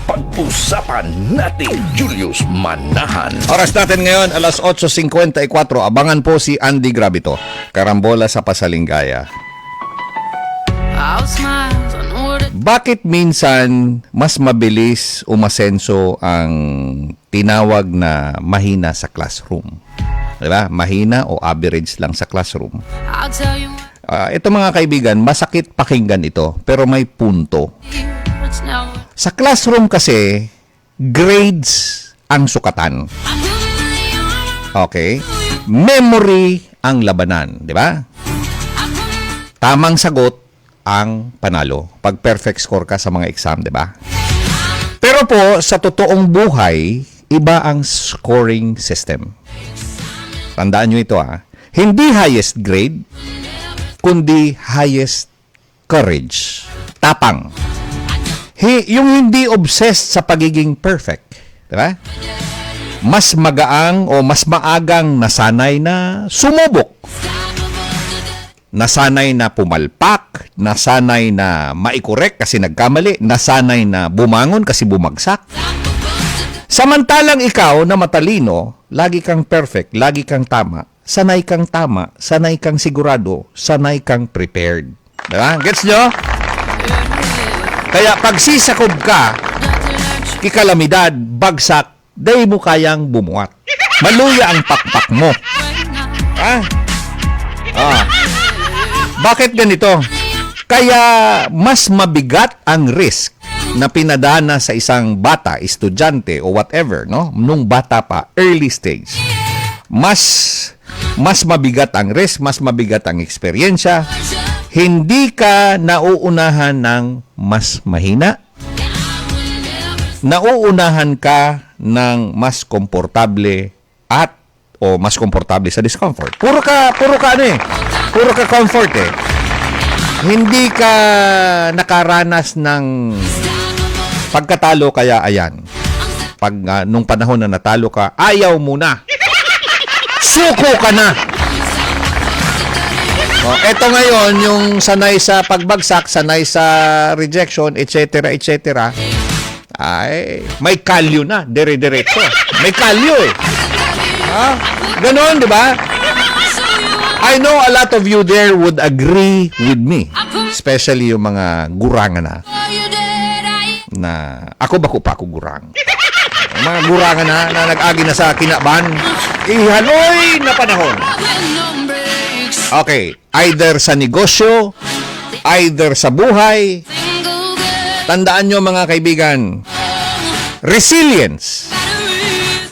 Pag-usapan natin, Julius Manahan. Oras natin ngayon, alas 8:54. Abangan po si Andy Gravito. Karambola sa Pasalingaya. Bakit minsan mas mabilis umasenso ang tinawag na mahina sa classroom? Diba? Mahina o average lang sa classroom. Ito mga kaibigan, masakit pakinggan ito, pero may punto. Sa classroom kasi, grades ang sukatan. Okay? Memory ang labanan, di ba? Tamang sagot ang panalo. Pag perfect score ka sa mga exam, di ba? Pero po, sa totoong buhay, iba ang scoring system. Tandaan nyo ito Hindi highest grade, kundi highest courage. Tapang. Yung hindi obsessed sa pagiging perfect. Diba? Mas magaang o mas maagang nasanay na sumubok. Nasanay na pumalpak. Nasanay na maikorek kasi nagkamali. Nasanay na bumangon kasi bumagsak. Samantalang ikaw na matalino, lagi kang perfect, lagi kang tama, sanay kang sigurado, sanay kang prepared. Diba? Gets nyo? Kaya pag sisakob ka, kikalamidad, bagsak, day mo kayang bumuhat. Maluya ang pakpak mo. Bakit ganito? Kaya mas mabigat ang risk na pinadana sa isang bata, estudyante o whatever, no? Nung bata pa, early stage. Mas mabigat ang risk, mas mabigat ang eksperyensya. Hindi ka nauunahan ng mas mahina. Nauunahan ka ng mas komportable o mas komportable sa discomfort. Puro ka comfort Hindi ka nakaranas ng pagkatalo, kaya ayan. Pag nung panahon na natalo ka, ayaw mo na. Suko ka na. Eto ngayon, yung sanay sa pagbagsak, sanay sa rejection, etc., ay, may kalyo na, dire-diretso. May kalyo Ganon, di ba? I know a lot of you there would agree with me. Especially yung mga gurangan na ako gurang. Mga gurangan na nag-agi na sa kinaban, ihaloy na panahon. Okay, either sa negosyo, either sa buhay, tandaan nyo mga kaibigan, resilience.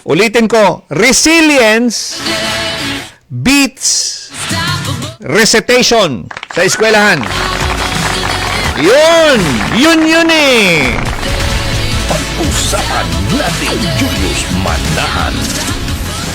Ulitin ko, resilience beats recitation sa eskwelahan. Yun Pag-usapan natin, Julius Manahan.